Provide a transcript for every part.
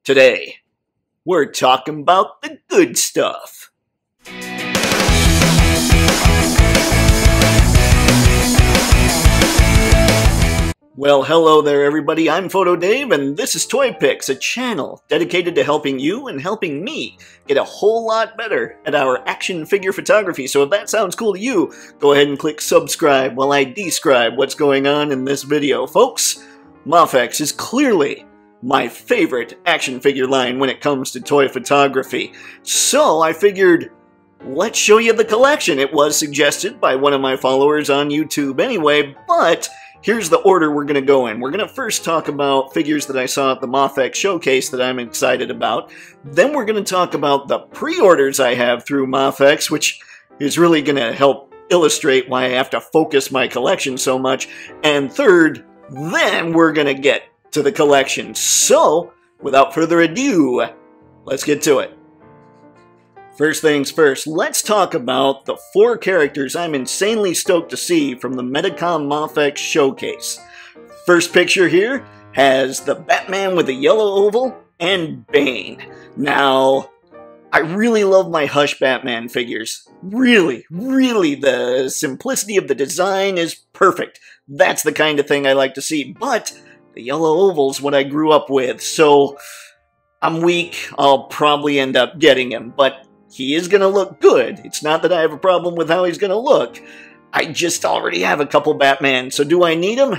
Today, we're talking about the good stuff. Well, hello there everybody, I'm Photo Dave, and this is Toypixx, a channel dedicated to helping you and helping me get a whole lot better at our action figure photography. So if that sounds cool to you, go ahead and click subscribe while I describe what's going on in this video. Folks, Mafex is clearly my favorite action figure line when it comes to toy photography. So I figured, let's show you the collection. It was suggested by one of my followers on YouTube anyway, but here's the order we're going to go in. We're going to first talk about figures that I saw at the Mafex Showcase that I'm excited about. Then we're going to talk about the pre-orders I have through Mafex, which is really going to help illustrate why I have to focus my collection so much. And third, then we're going to get to the collection. So, without further ado, let's get to it. First things first, let's talk about the 4 characters I'm insanely stoked to see from the Medicom Mafex Showcase. First picture here has the Batman with a yellow oval and Bane. Now, I really love my Hush Batman figures. Really, the simplicity of the design is perfect. That's the kind of thing I like to see, but the yellow oval's what I grew up with, so I'm weak. I'll probably end up getting him, but he is going to look good. It's not that I have a problem with how he's going to look. I just already have a couple Batman, so do I need him?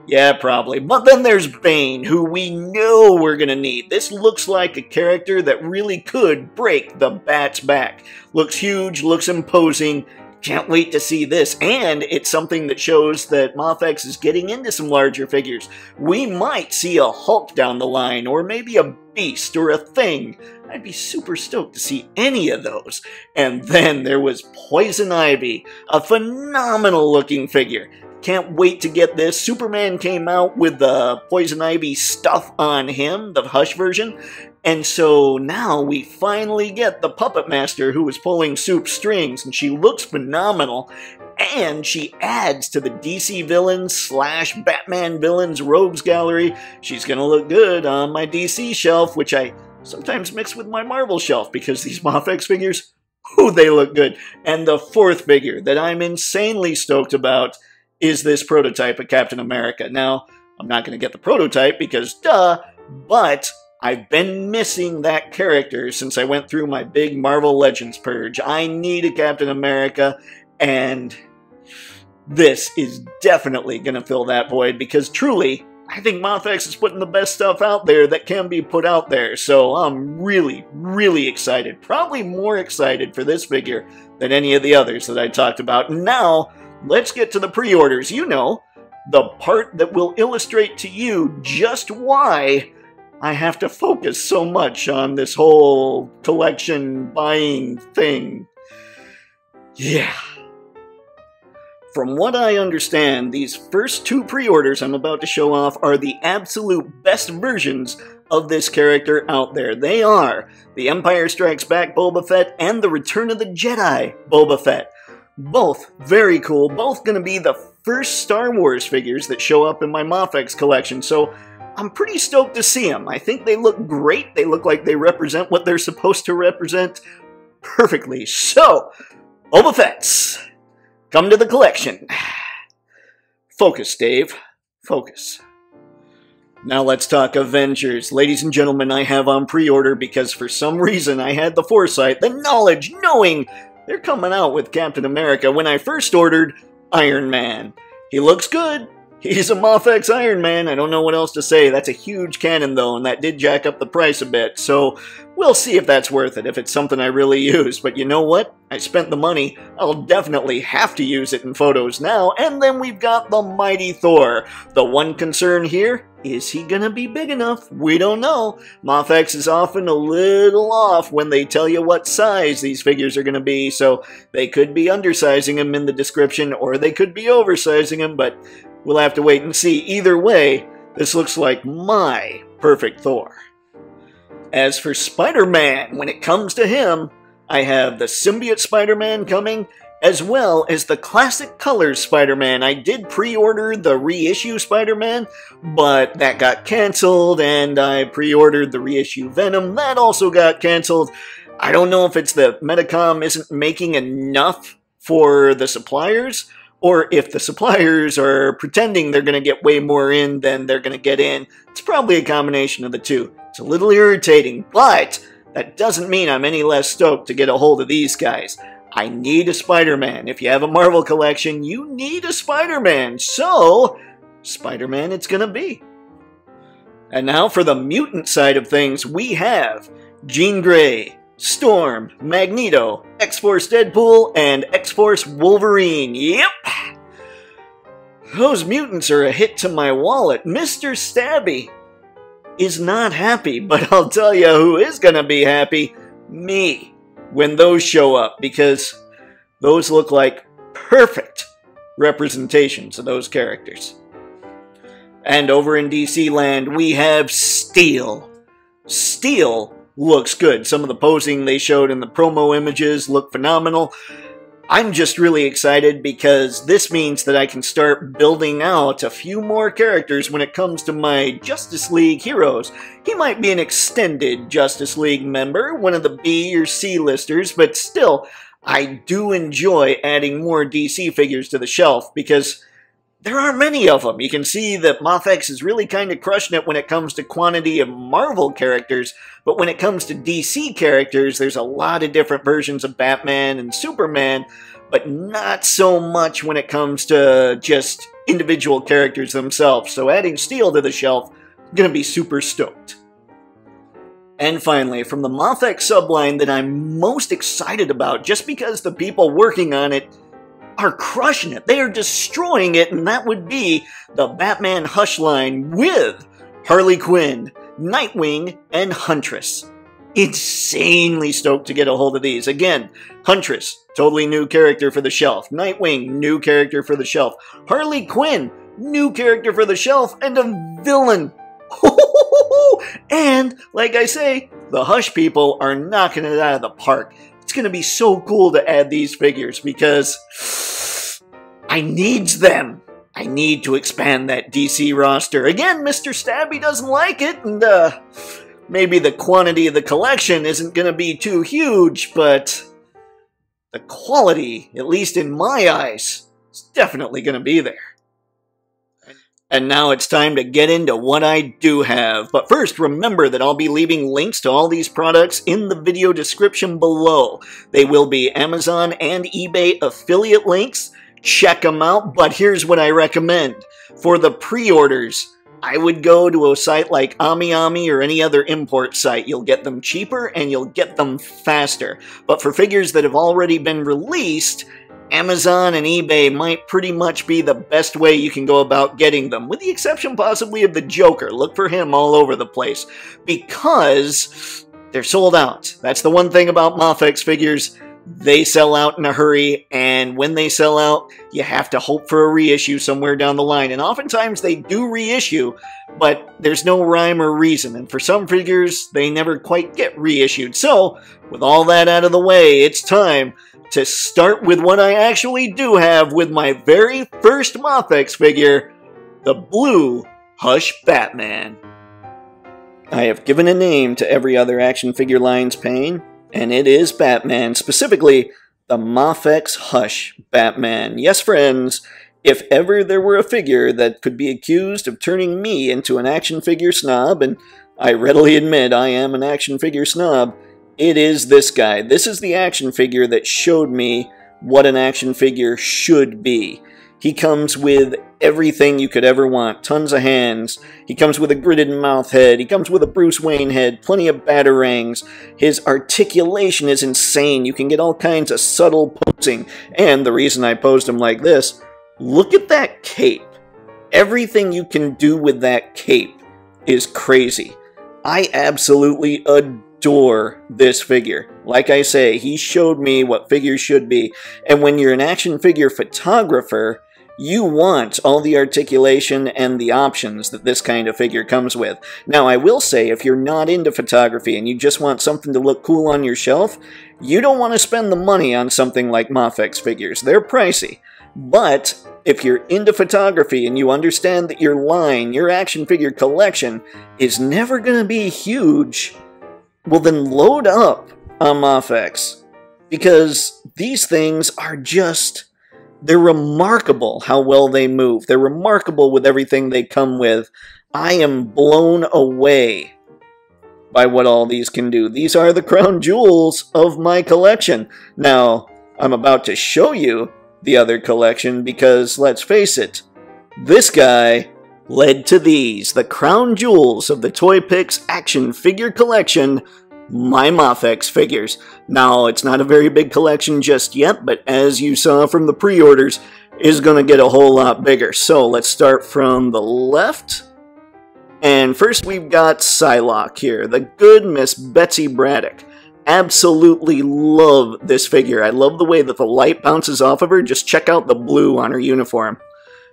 Yeah, probably. But then there's Bane, who we know we're going to need. This looks like a character that really could break the Bat's back. Looks huge, looks imposing. Can't wait to see this, and it's something that shows that Mafex is getting into some larger figures. We might see a Hulk down the line, or maybe a Beast, or a Thing. I'd be super stoked to see any of those. And then there was Poison Ivy, a phenomenal looking figure. Can't wait to get this. Superman came out with the Poison Ivy stuff on him, the Hush version. And so now we finally get the Puppet Master who was pulling Soup's strings, and she looks phenomenal. And she adds to the DC villains / Batman villains rogues gallery. She's gonna look good on my DC shelf, which I sometimes mix with my Marvel shelf because these Mafex figures, ooh, they look good. And the 4th figure that I'm insanely stoked about is this prototype of Captain America. Now, I'm not going to get the prototype because duh, but I've been missing that character since I went through my big Marvel Legends purge. I need a Captain America, and this is definitely going to fill that void because truly, I think Mafex is putting the best stuff out there that can be put out there, so I'm really excited. Probably more excited for this figure than any of the others that I talked about. Now, let's get to the pre-orders. You know, the part that will illustrate to you just why I have to focus so much on this whole collection buying thing. Yeah. From what I understand, these first 2 pre-orders I'm about to show off are the absolute best versions of this character out there. They are the Empire Strikes Back Boba Fett and the Return of the Jedi Boba Fett. Both very cool, both going to be the first Star Wars figures that show up in my Mafex collection, so I'm pretty stoked to see them. I think they look great. They look like they represent what they're supposed to represent perfectly. So, Boba Fett's come to the collection. Focus, Dave. Focus. Now let's talk Avengers. Ladies and gentlemen, I have on pre-order because for some reason I had the foresight, the knowledge, knowing they're coming out with Captain America when I first ordered Iron Man. He looks good. He's a Mafex Iron Man. I don't know what else to say. That's a huge cannon, though, and that did jack up the price a bit. So we'll see if that's worth it, if it's something I really use. But you know what? I spent the money. I'll definitely have to use it in photos now. And then we've got the mighty Thor. The one concern here, is he gonna be big enough? We don't know. Mafex is often a little off when they tell you what size these figures are gonna be, so they could be undersizing him in the description, or they could be oversizing him, but we'll have to wait and see. Either way, this looks like my perfect Thor. As for Spider-Man, when it comes to him, I have the Symbiote Spider-Man coming, as well as the classic colors Spider-Man. I did pre-order the reissue Spider-Man, but that got canceled, and I pre-ordered the reissue Venom. That also got canceled. I don't know if it's that Medicom isn't making enough for the suppliers, or if the suppliers are pretending they're going to get way more in than they're going to get in. It's probably a combination of the two. It's a little irritating, but that doesn't mean I'm any less stoked to get a hold of these guys. I need a Spider-Man. If you have a Marvel collection, you need a Spider-Man. So, Spider-Man it's gonna be. And now for the mutant side of things, we have Jean Grey, Storm, Magneto, X-Force Deadpool, and X-Force Wolverine. Yep! Those mutants are a hit to my wallet. Mr. Stabby is not happy, but I'll tell you who is gonna be happy. Me. When those show up, because those look like perfect representations of those characters. And over in DC land, we have Steel. Steel looks good. Some of the posing they showed in the promo images look phenomenal. I'm just really excited because this means that I can start building out a few more characters when it comes to my Justice League heroes. He might be an extended Justice League member, one of the B or C listers, but still, I do enjoy adding more DC figures to the shelf because there are many of them. You can see that Mafex is really kind of crushing it when it comes to quantity of Marvel characters, but when it comes to DC characters, there's a lot of different versions of Batman and Superman, but not so much when it comes to just individual characters themselves. So adding Steel to the shelf, I'm going to be super stoked. And finally, from the Mafex subline that I'm most excited about, just because the people working on it are crushing it. They are destroying it, and that would be the Batman Hush line with Harley Quinn, Nightwing, and Huntress. Insanely stoked to get a hold of these. Again, Huntress, totally new character for the shelf. Nightwing, new character for the shelf. Harley Quinn, new character for the shelf, and a villain. And, like I say, the Hush people are knocking it out of the park. It's going to be so cool to add these figures because I needs them. I need to expand that DC roster. Again, Mr. Stabby doesn't like it, and maybe the quantity of the collection isn't going to be too huge, but the quality, at least in my eyes, is definitely going to be there. And now it's time to get into what I do have. But first, remember that I'll be leaving links to all these products in the video description below. They will be Amazon and eBay affiliate links. Check them out, but here's what I recommend. For the pre-orders, I would go to a site like AmiAmi or any other import site. You'll get them cheaper and you'll get them faster. But for figures that have already been released, Amazon and eBay might pretty much be the best way you can go about getting them, with the exception possibly of the Joker. Look for him all over the place, because they're sold out. That's the one thing about Mafex figures. They sell out in a hurry, and when they sell out, you have to hope for a reissue somewhere down the line. And oftentimes they do reissue, but there's no rhyme or reason. And for some figures, they never quite get reissued. So, with all that out of the way, it's time to start with what I actually do have with my very first Mafex figure, the blue Hush Batman. I have given a name to every other action figure line's pain, and it is Batman, specifically the Mafex Hush Batman. Yes, friends, if ever there were a figure that could be accused of turning me into an action figure snob, and I readily admit I am an action figure snob, it is this guy. This is the action figure that showed me what an action figure should be. He comes with everything you could ever want. Tons of hands. He comes with a gridded mouth head. He comes with a Bruce Wayne head. Plenty of batarangs. His articulation is insane. You can get all kinds of subtle posing. And the reason I posed him like this, look at that cape. Everything you can do with that cape is crazy. I absolutely adore this figure. Like I say, he showed me what figures should be. And when you're an action figure photographer, you want all the articulation and the options that this kind of figure comes with. Now, I will say, if you're not into photography and you just want something to look cool on your shelf, you don't want to spend the money on something like Mafex figures. They're pricey. But if you're into photography and you understand that your line, your action figure collection, is never going to be huge, well then load up on Mafex. Because these things are just... they're remarkable how well they move. They're remarkable with everything they come with. I am blown away by what all these can do. These are the crown jewels of my collection. Now, I'm about to show you the other collection because, let's face it, this guy led to these, the crown jewels of the Toypixx action figure collection, my Mafex figures. Now, it's not a very big collection just yet, but as you saw from the pre-orders, is going to get a whole lot bigger. So, let's start from the left. And first we've got Psylocke here, the good Miss Betsy Braddock. Absolutely love this figure. I love the way that the light bounces off of her. Just check out the blue on her uniform.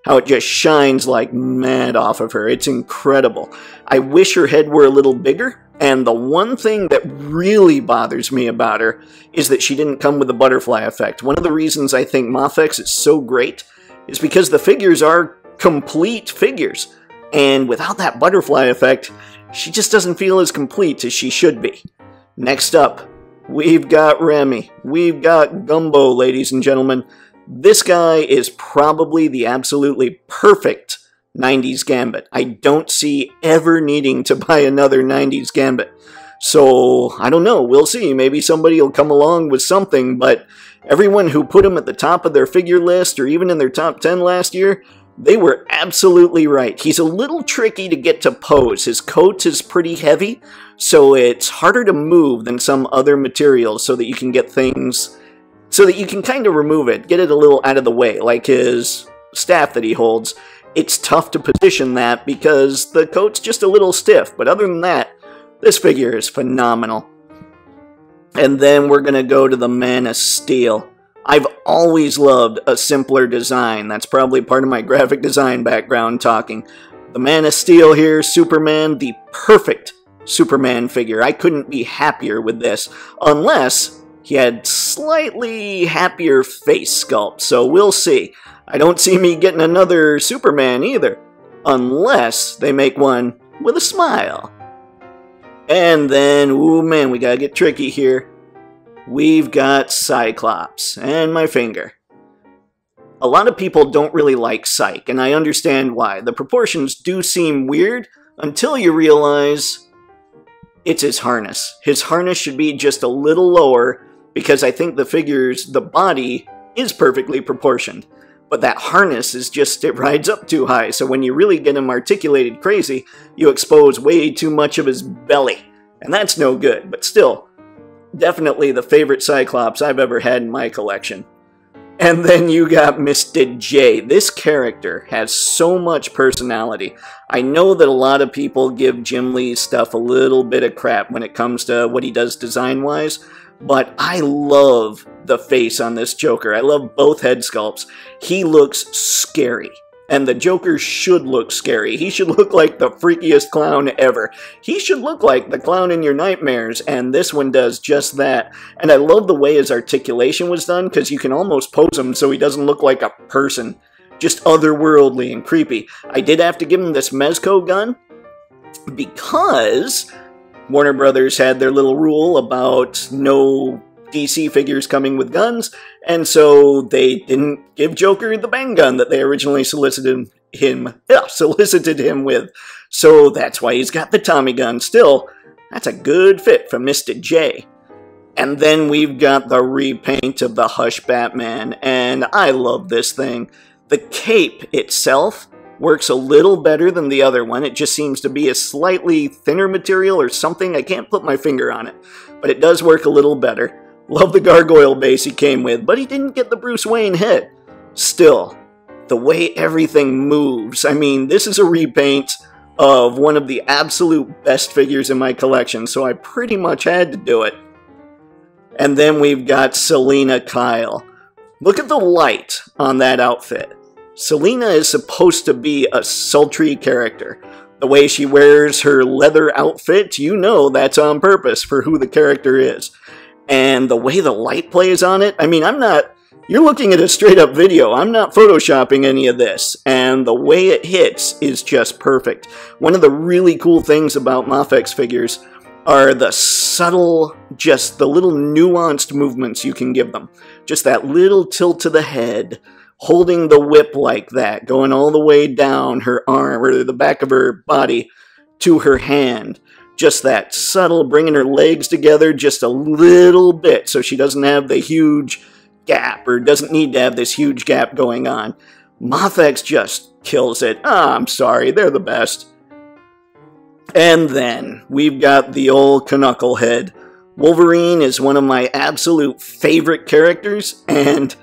How it just shines like mad off of her. It's incredible. I wish her head were a little bigger. And the one thing that really bothers me about her is that she didn't come with the butterfly effect. One of the reasons I think Mafex is so great is because the figures are complete figures. And without that butterfly effect, she just doesn't feel as complete as she should be. Next up, we've got Remy. We've got Gumbo, ladies and gentlemen. This guy is probably the absolutely perfect 90s Gambit. I don't see ever needing to buy another 90s Gambit. So, I don't know. We'll see. Maybe somebody will come along with something, but everyone who put him at the top of their figure list or even in their top 10 last year, they were absolutely right. He's a little tricky to get to pose. His coat is pretty heavy, so it's harder to move than some other materials so that you can get things... so that you can kind of remove it, get it a little out of the way, like his staff that he holds. It's tough to position that because the coat's just a little stiff, but other than that, this figure is phenomenal. And then we're going to go to the Man of Steel. I've always loved a simpler design. That's probably part of my graphic design background talking. The Man of Steel here, Superman, the perfect Superman figure. I couldn't be happier with this, unless he had slightly happier face sculpt, so we'll see. I don't see me getting another Superman either, unless they make one with a smile. And then, ooh man, we gotta get tricky here. We've got Cyclops, and my finger. A lot of people don't really like Psych, and I understand why. The proportions do seem weird until you realize it's his harness. His harness should be just a little lower because I think the body is perfectly proportioned. But that harness is just, it rides up too high, so when you really get him articulated crazy, you expose way too much of his belly. And that's no good, but still, definitely the favorite Cyclops I've ever had in my collection. And then you got Mr. J. This character has so much personality. I know that a lot of people give Jim Lee's stuff a little bit of crap when it comes to what he does design-wise, but I love the face on this Joker. I love both head sculpts. He looks scary. And the Joker should look scary. He should look like the freakiest clown ever. He should look like the clown in your nightmares, and this one does just that. And I love the way his articulation was done, because you can almost pose him so he doesn't look like a person. Just otherworldly and creepy. I did have to give him this Mezco gun, because Warner Brothers had their little rule about no DC figures coming with guns, and so they didn't give Joker the bang gun that they originally solicited him with. So that's why he's got the Tommy gun. Still, that's a good fit for Mr. J. And then we've got the repaint of the Hush Batman, and I love this thing. The cape itself works a little better than the other one. It just seems to be a slightly thinner material or something. I can't put my finger on it, but it does work a little better. Love the gargoyle base he came with, but he didn't get the Bruce Wayne head. Still, the way everything moves, I mean, this is a repaint of one of the absolute best figures in my collection, so I pretty much had to do it. And then we've got Selina Kyle. Look at the light on that outfit. Selena is supposed to be a sultry character. The way she wears her leather outfit, you know that's on purpose for who the character is. And the way the light plays on it, I mean, you're looking at a straight up video. I'm not photoshopping any of this. And the way it hits is just perfect. One of the really cool things about Mafex figures are the subtle, just the little nuanced movements you can give them. Just that little tilt to the head, holding the whip like that, going all the way down her arm, or the back of her body, to her hand. Just that subtle, bringing her legs together just a little bit so she doesn't have the huge gap, or doesn't need to have this huge gap going on. Mafex just kills it. I'm sorry, they're the best. And then we've got the old Knucklehead. Wolverine is one of my absolute favorite characters, and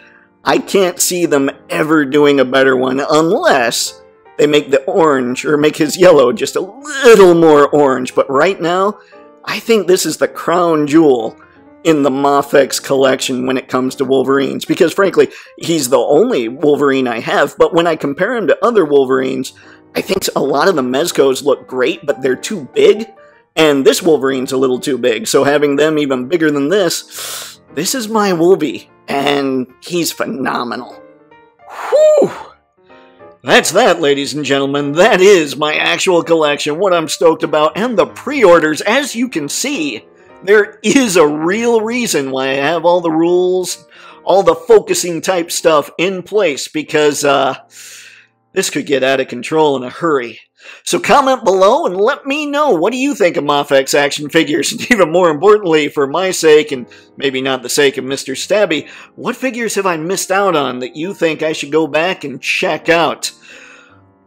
I can't see them ever doing a better one unless they make the orange, or make his yellow just a little more orange. But right now, I think this is the crown jewel in the Mafex collection when it comes to Wolverines, because frankly, he's the only Wolverine I have. But when I compare him to other Wolverines, I think a lot of the Mezcos look great, but they're too big, and this Wolverine's a little too big, so having them even bigger than this is my Wolvie, and he's phenomenal. Whew! That's that, ladies and gentlemen. That is my actual collection, what I'm stoked about, and the pre-orders. As you can see, there is a real reason why I have all the rules, all the focusing type stuff in place, because this could get out of control in a hurry. So comment below and let me know, what do you think of Mafex action figures? And even more importantly, for my sake, and maybe not the sake of Mr. Stabby, what figures have I missed out on that you think I should go back and check out?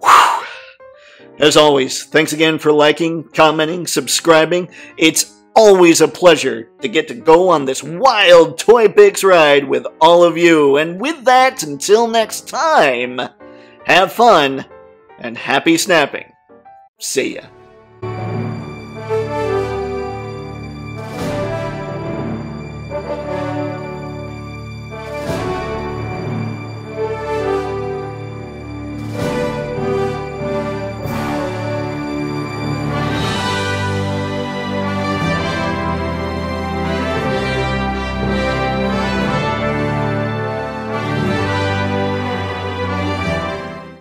Whew. As always, thanks again for liking, commenting, subscribing. It's always a pleasure to get to go on this wild Toypixx ride with all of you. And with that, until next time, have fun and happy snapping. See ya.